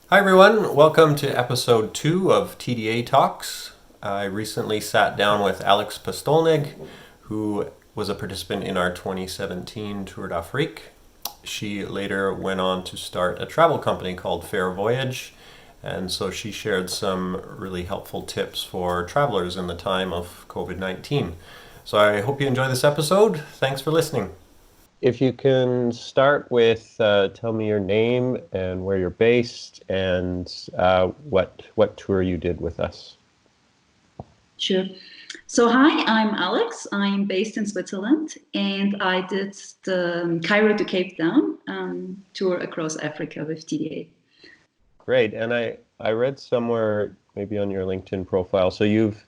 Hi, everyone. Welcome to episode 2 of TDA Talks. I recently sat down with Alex Pastollnigg, who was a participant in our 2017 Tour d'Afrique. She later went on to start a travel company called Fair Voyage, and so she shared some really helpful tips for travelers in the time of COVID-19. So I hope you enjoy this episode. Thanks for listening. If you can start with tell me your name and where you're based and what tour you did with us. Sure. So hi, I'm Alex. I'm based in Switzerland, and I did the Cairo to Cape Town tour across Africa with TDA. Great. And I read somewhere, maybe on your LinkedIn profile, so you've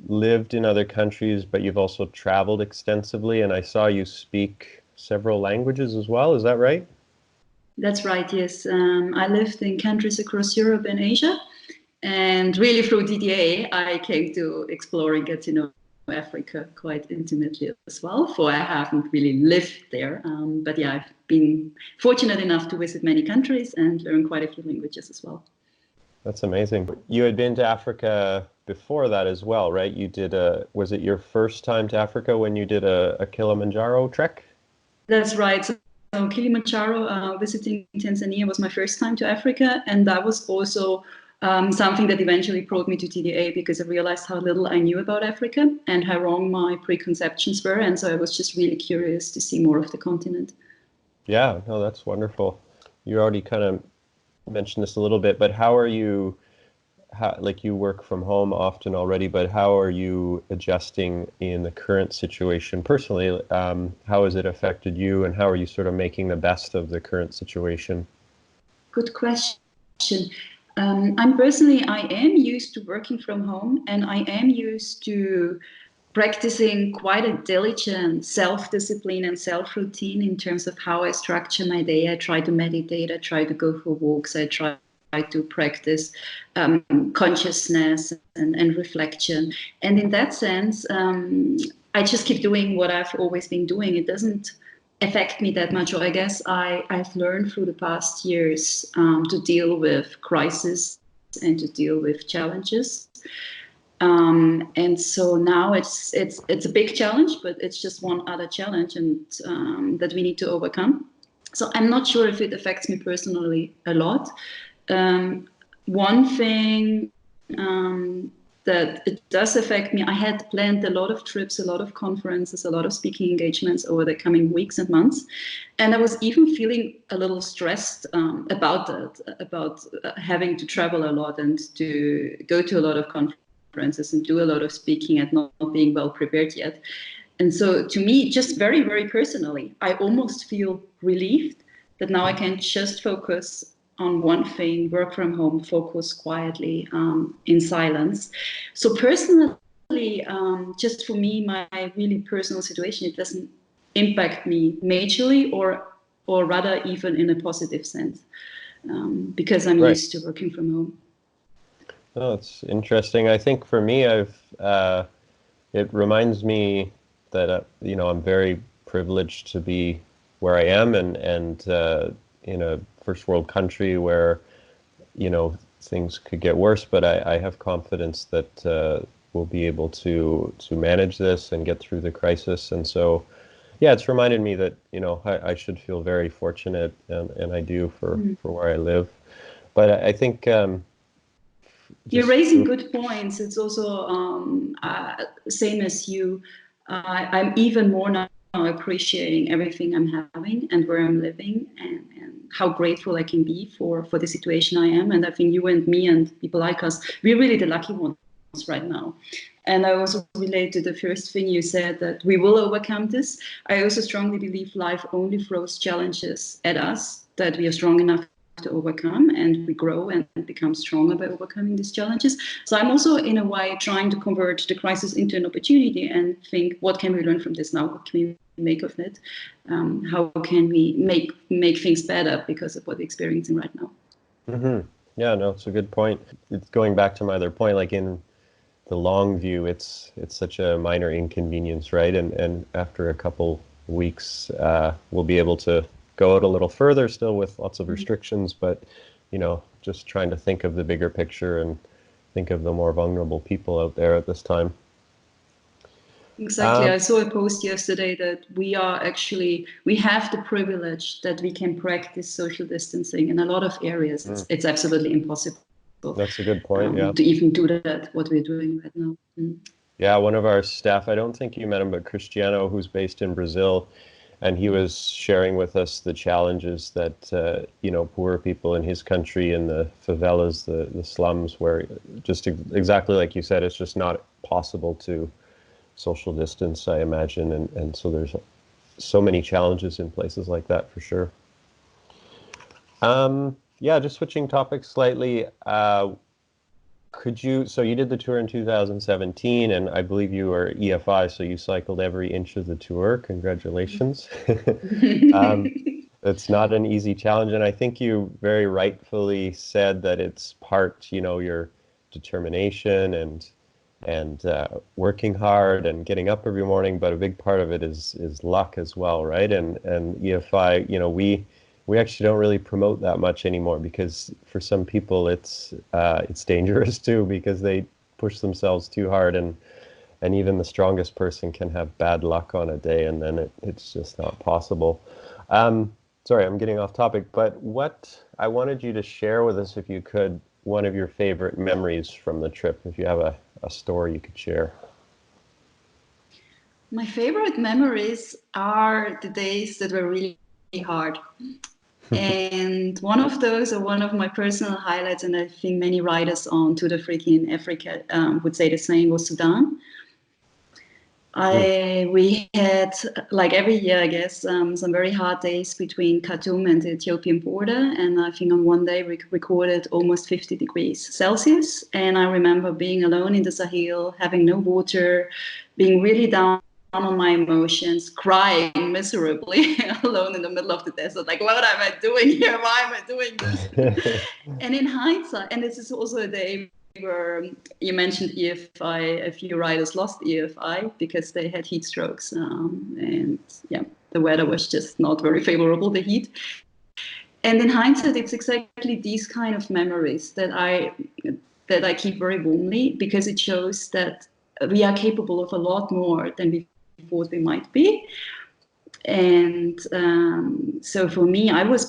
lived in other countries, but you've also traveled extensively, and I saw you speak several languages as well. Is that right? That's right, yes. I lived in countries across Europe and Asia, and really through TDA, I came to explore and get to know Africa quite intimately as well, for I haven't really lived there. But yeah, I've been fortunate enough to visit many countries and learn quite a few languages as well. That's amazing. You had been to Africa before that as well, right? Was it your first time to Africa when you did a Kilimanjaro trek? That's right. So Kilimanjaro, visiting Tanzania was my first time to Africa, and that was also something that eventually brought me to TDA because I realized how little I knew about Africa and how wrong my preconceptions were, and so I was just really curious to see more of the continent. Yeah, no, that's wonderful. You already kind of mentioned this a little bit, but like you work from home often already, but how are you adjusting in the current situation personally? How has it affected you, and how are you sort of making the best of the current situation? Good question. I am used to working from home, and I am used to practicing quite a diligent self-discipline and self-routine in terms of how I structure my day. I try to meditate, I try to go for walks, I try to practice consciousness and reflection. And in that sense, I just keep doing what I've always been doing. It doesn't affect me that much. Or I guess I've learned through the past years to deal with crisis and to deal with challenges. And so now it's a big challenge, but it's just one other challenge, and that we need to overcome. So I'm not sure if it affects me personally a lot. One thing that it does affect me, I had planned a lot of trips, a lot of conferences, a lot of speaking engagements over the coming weeks and months. And I was even feeling a little stressed about that, about having to travel a lot and to go to a lot of conferences and do a lot of speaking and not being well prepared yet. And so to me, just very, very personally, I almost feel relieved that now I can just focus on one thing, work from home, focus quietly in silence. So personally, just for me, my really personal situation, it doesn't impact me majorly or rather even in a positive sense because I'm Right. used to working from home. Oh, it's interesting. I think for me, it reminds me that I'm very privileged to be where I am, and in a first world country where things could get worse, but I have confidence that we'll be able to manage this and get through the crisis. And so, yeah, it's reminded me that I should feel very fortunate, and I do for where I live. But I think You're just raising good points. It's also same as you. I'm even more now appreciating everything I'm having and where I'm living, and how grateful I can be for the situation I am. And I think you and me and people like us, we're really the lucky ones right now. And I also relate to the first thing you said, that we will overcome this. I also strongly believe life only throws challenges at us that we are strong enough to overcome, and we grow and become stronger by overcoming these challenges. So I'm also in a way trying to convert the crisis into an opportunity and think, what can we learn from this now? What can we make of it? How can we make things better because of what we're experiencing right now? yeah, no, it's a good point. It's going back to my other point, like in the long view, it's such a minor inconvenience, right? And after a couple weeks, we'll be able to go out a little further, still with lots of restrictions, but just trying to think of the bigger picture and think of the more vulnerable people out there at this time. Exactly. I saw a post yesterday that we have the privilege that we can practice social distancing in a lot of areas. It's absolutely impossible. That's a good point, yeah. To even do that, what we're doing right now. Yeah, one of our staff, I don't think you met him, but Cristiano, who's based in Brazil, and he was sharing with us the challenges that, poor people in his country, in the favelas, the slums, where just exactly like you said, it's just not possible to social distance, I imagine. And so there's so many challenges in places like that, for sure. Yeah, just switching topics slightly. So you did the tour in 2017, and I believe you were EFI, so you cycled every inch of the tour. Congratulations. It's not an easy challenge, and I think you very rightfully said that it's part, your determination and working hard and getting up every morning, but a big part of it is luck as well, right? And EFI, we actually don't really promote that much anymore, because for some people it's dangerous too, because they push themselves too hard, and even the strongest person can have bad luck on a day, and then it's just not possible. Sorry, I'm getting off topic, but what I wanted you to share with us, if you could, one of your favorite memories from the trip, if you have a story you could share. My favorite memories are the days that were really hard. And one of those, or one of my personal highlights, and I think many riders on Tour de Afrique in Africa would say the same, was Sudan. We had, like every year, I guess, some very hard days between Khartoum and the Ethiopian border. And I think on one day we recorded almost 50 degrees Celsius. And I remember being alone in the Sahel, having no water, being really down on my emotions, crying miserably alone in the middle of the desert. Like, what am I doing here? Why am I doing this? And in hindsight, and this is also a day where you mentioned EFI, a few riders lost EFI because they had heat strokes. And yeah, the weather was just not very favorable, the heat. And in hindsight, it's exactly these kind of memories that I keep very warmly, because it shows that we are capable of a lot more than we thought we might be. And so for me, I'm not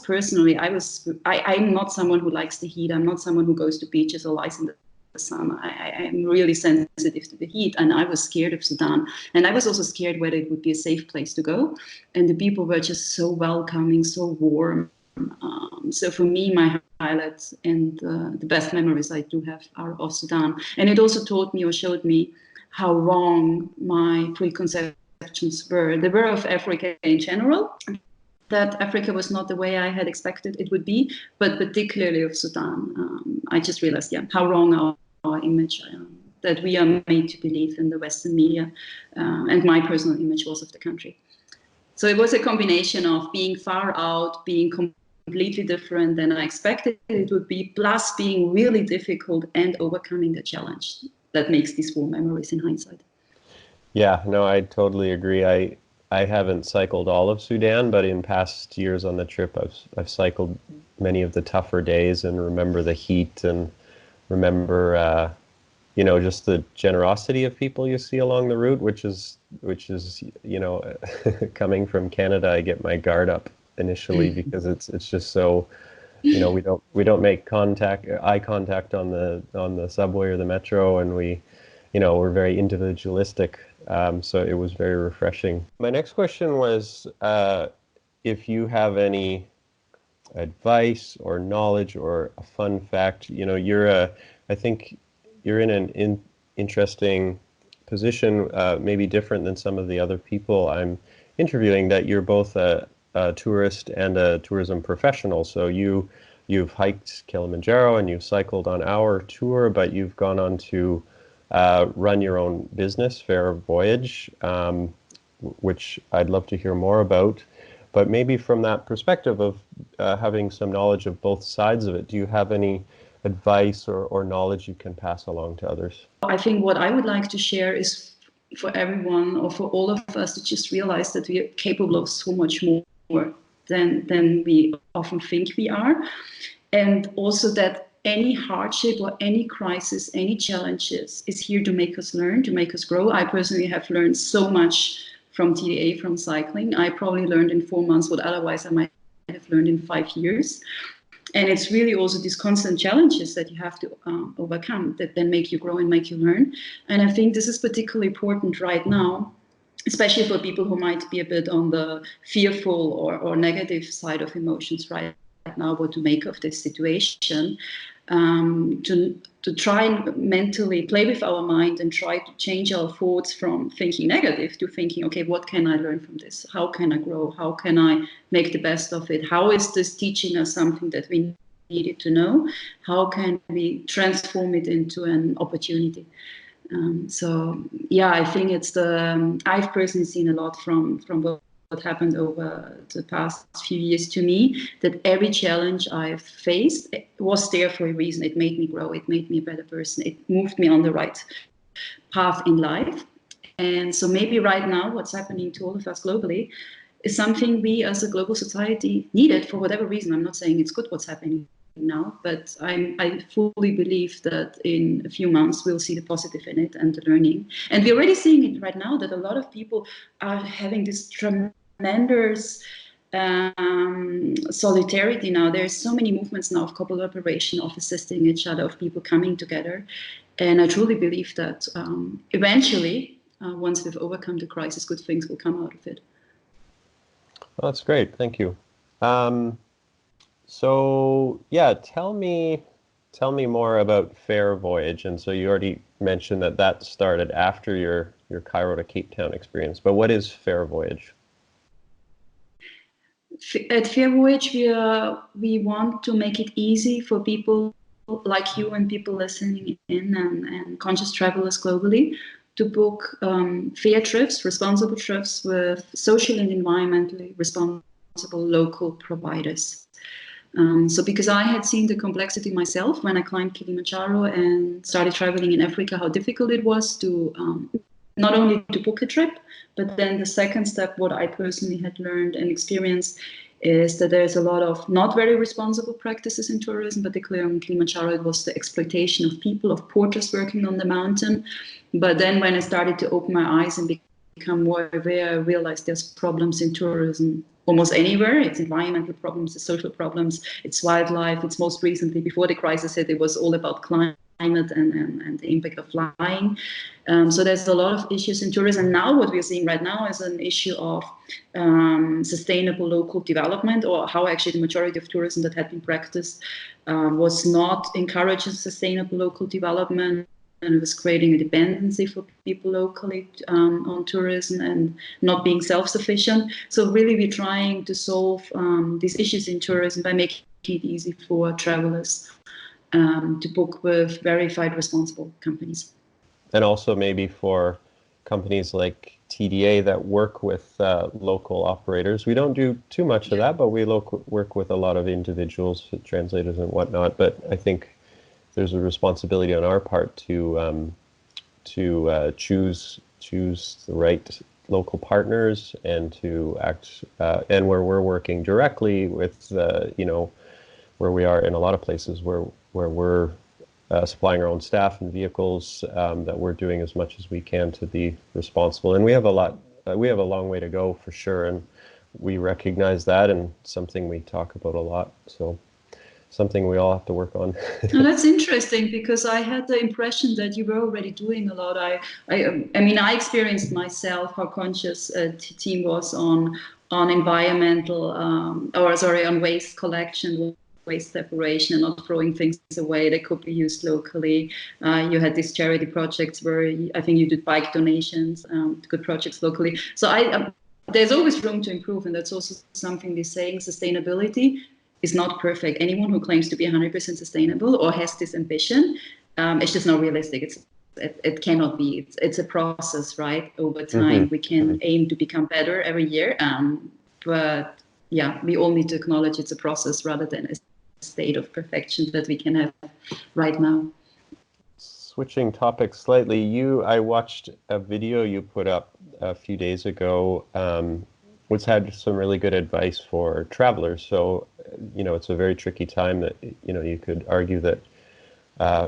someone who likes the heat. I'm not someone who goes to beaches or lies in the sun. I'm really sensitive to the heat, and I was scared of Sudan. And I was also scared whether it would be a safe place to go. And the people were just so welcoming, so warm. So for me, my highlights and the best memories I do have are of Sudan. And it also taught me, or showed me, how wrong my preconceptions were. They were of Africa in general, that Africa was not the way I had expected it would be, but particularly of Sudan. I just realized, how wrong our image, that we are made to believe in the Western media, and my personal image was of the country. So it was a combination of being far out, being completely different than I expected it would be, plus being really difficult and overcoming the challenge. That makes these warm memories in hindsight. Yeah, no, I totally agree. I haven't cycled all of Sudan, but in past years on the trip, I've cycled many of the tougher days, and remember the heat, and remember just the generosity of people you see along the route, which is coming from Canada, I get my guard up initially because it's just so, we don't make eye contact on the subway or the metro, and we're very individualistic. So it was very refreshing. My next question was, if you have any advice or knowledge or a fun fact. I think you're in an interesting position, maybe different than some of the other people I'm interviewing, that you're both a tourist and a tourism professional. So you've hiked Kilimanjaro and you've cycled on our tour, but you've gone on to run your own business, Fair Voyage, which I'd love to hear more about. But maybe from that perspective of having some knowledge of both sides of it, do you have any advice or knowledge you can pass along to others? I think what I would like to share is for everyone, or for all of us, to just realize that we are capable of so much more than we often think we are. and also that any hardship or any crisis, any challenges is here to make us learn, to make us grow. I personally have learned so much from TDA, from cycling. I probably learned in 4 months what otherwise I might have learned in 5 years. And it's really also these constant challenges that you have to overcome that then make you grow and make you learn. And I think this is particularly important right now, especially for people who might be a bit on the fearful or negative side of emotions right now, what to make of this situation, to try and mentally play with our mind and try to change our thoughts from thinking negative to thinking, okay, what can I learn from this? How can I grow? How can I make the best of it? How is this teaching us something that we needed to know? How can we transform it into an opportunity? So yeah, I think it's I've personally seen a lot from what happened over the past few years to me, that every challenge I've faced was there for a reason. It made me grow. It made me a better person. It moved me on the right path in life. And so maybe right now what's happening to all of us globally is something we as a global society needed for whatever reason. I'm not saying it's good what's happening now, but I fully believe that in a few months we'll see the positive in it and the learning. And we're already seeing it right now, that a lot of people are having this tremendous solidarity now. There's so many movements now of cooperation, of assisting each other, of people coming together. And I truly believe that eventually, once we've overcome the crisis, good things will come out of it. Well, that's great. Thank you. So yeah, tell me more about Fair Voyage. And so you already mentioned that started after your Cairo to Cape Town experience. But what is Fair Voyage? At Fair Voyage, we want to make it easy for people like you and people listening in and conscious travelers globally to book fair trips, responsible trips with social and environmentally responsible local providers. So because I had seen the complexity myself when I climbed Kilimanjaro and started traveling in Africa, how difficult it was to not only to book a trip, but then the second step, what I personally had learned and experienced, is that there's a lot of not very responsible practices in tourism, particularly on Kilimanjaro. It was the exploitation of people, of porters working on the mountain. But then when I started to open my eyes and become more aware, I realized there's problems in tourism almost anywhere. It's environmental problems, it's social problems, it's wildlife. It's most recently, before the crisis hit, it was all about climate and the impact of flying. So there's a lot of issues in tourism. Now what we're seeing right now is an issue of sustainable local development, or how actually the majority of tourism that had been practiced was not encouraging sustainable local development. And it was creating a dependency for people locally on tourism and not being self-sufficient. So really we're trying to solve these issues in tourism by making it easy for travelers to book with verified responsible companies. And also maybe for companies like TDA that work with local operators. We don't do too much of that, but we work with a lot of individuals, translators and whatnot. But I think there's a responsibility on our part to choose the right local partners and to act and where we're working directly with where we are in a lot of places where we're supplying our own staff and vehicles, that we're doing as much as we can to be responsible. And we have a long way to go for sure, and we recognize that, and something we talk about a lot. So something we all have to work on. Oh, that's interesting, because I had the impression that you were already doing a lot. I mean, I experienced myself how conscious a team was on environmental, on waste collection, waste separation, and not throwing things away that could be used locally. You had these charity projects where I think you did bike donations, good projects locally. So there's always room to improve, and that's also something we're saying. Sustainability is not perfect. Anyone who claims to be 100% sustainable or has this ambition, it's just not realistic. It cannot be. It's a process, right? Over time, we can aim to become better every year, but yeah, we all need to acknowledge it's a process rather than a state of perfection that we can have right now. Switching topics slightly, I watched a video you put up a few days ago, which had some really good advice for travelers. So it's a very tricky time that, you could argue that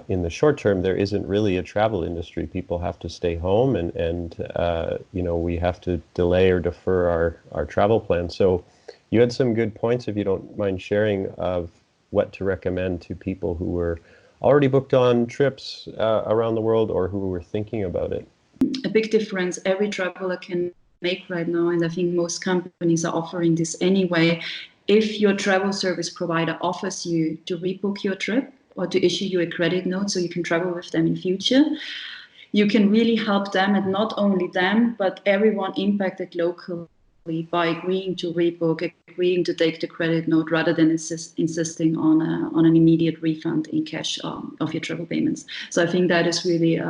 in the short term, there isn't really a travel industry. People have to stay home and we have to delay or defer our travel plans. So you had some good points, if you don't mind sharing, of what to recommend to people who were already booked on trips around the world or who were thinking about it. A big difference every traveler can make right now, and I think most companies are offering this anyway. If your travel service provider offers you to rebook your trip or to issue you a credit note so you can travel with them in future, you can really help them, and not only them, but everyone impacted locally by agreeing to rebook, agreeing to take the credit note rather than insisting on an immediate refund in cash of your travel payments. So I think that is really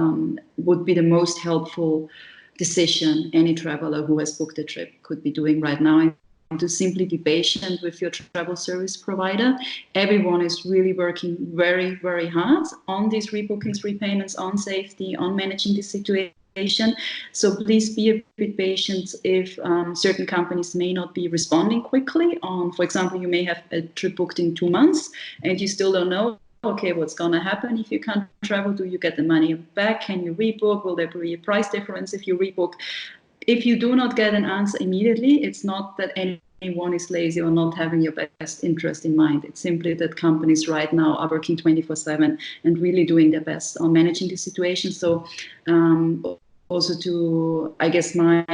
would be the most helpful decision any traveler who has booked a trip could be doing right now. And to simply be patient with your travel service provider. Everyone is really working very, very hard on these rebookings, repayments, on safety, on managing the situation. So please be a bit patient if certain companies may not be responding quickly on, for example, you may have a trip booked in 2 months and you still don't know, okay, what's going to happen if you can't travel? Do you get the money back? Can you rebook? Will there be a price difference if you rebook? If you do not get an answer immediately, it's not that anyone is lazy or not having your best interest in mind. It's simply that companies right now are working 24/7 and really doing their best on managing the situation. So also to, I guess my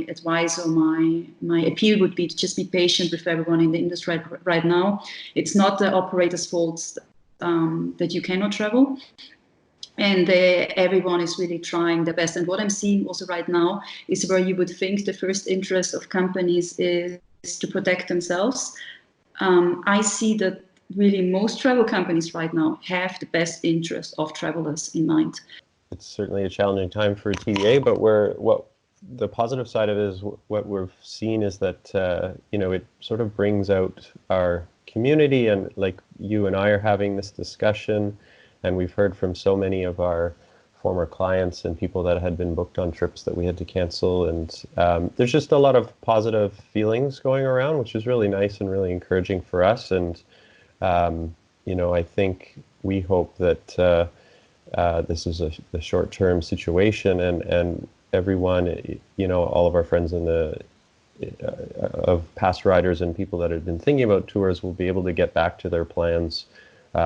advice or my appeal would be to just be patient with everyone in the industry right now. It's not the operator's fault that you cannot travel. And everyone is really trying their best. And what I'm seeing also right now is where you would think the first interest of companies is to protect themselves. I see that really most travel companies right now have the best interest of travelers in mind. It's certainly a challenging time for TDA, but what the positive side of it is what we've seen is that it sort of brings out our community, and like you and I are having this discussion. And we've heard from so many of our former clients and people that had been booked on trips that we had to cancel. And there's just a lot of positive feelings going around, which is really nice and really encouraging for us. And, I think we hope that this is the short-term situation, and everyone, all of our friends of past riders and people that have been thinking about tours will be able to get back to their plans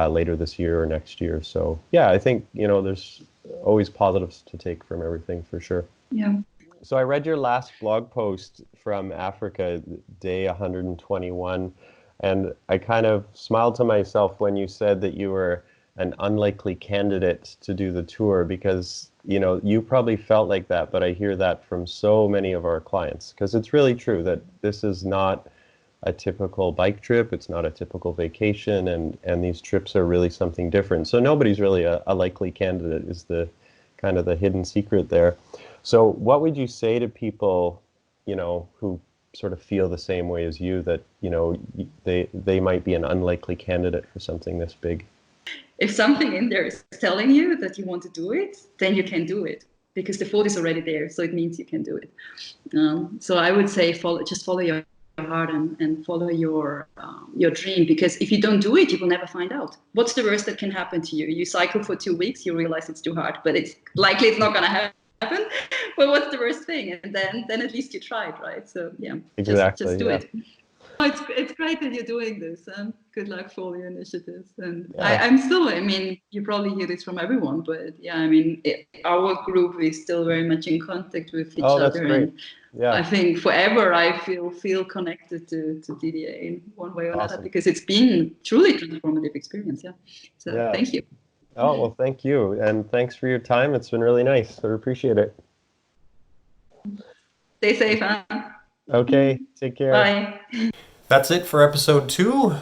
later this year or next year. So yeah, I think, there's always positives to take from everything for sure. Yeah. So I read your last blog post from Africa, day 121, and I kind of smiled to myself when you said that you were an unlikely candidate to do the tour, because, you probably felt like that, but I hear that from so many of our clients, because it's really true that this is not a typical bike trip. It's not a typical vacation, and these trips are really something different. So nobody's really a likely candidate is the kind of the hidden secret there. So what would you say to people, who sort of feel the same way as you, that, they might be an unlikely candidate for something this big? If something in there is telling you that you want to do it, then you can do it, because the thought is already there. So it means you can do it. So I would say follow your heart and follow your dream, because if you don't do it, you will never find out. What's the worst that can happen to you? You cycle for 2 weeks, you realize it's too hard, but it's likely it's not going to happen. But what's the worst thing? And then at least you tried, right? So yeah, exactly, just do it. It's great that you're doing this. Good luck for all your initiatives. And yeah. I'm still, you probably hear this from everyone, but yeah, our group is still very much in contact with each other. That's great. And yeah. I think forever I feel connected to TDA in one way or another, because it's been truly transformative experience. Yeah. So yeah. Thank you. Oh, well, thank you. And thanks for your time. It's been really nice. I appreciate it. Stay safe, huh? Okay. Take care. Bye. That's it for episode 2.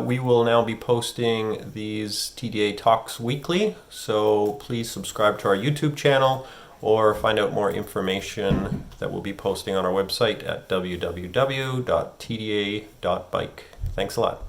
We will now be posting these TDA Talks weekly, so please subscribe to our YouTube channel or find out more information that we'll be posting on our website at www.tda.bike. Thanks a lot.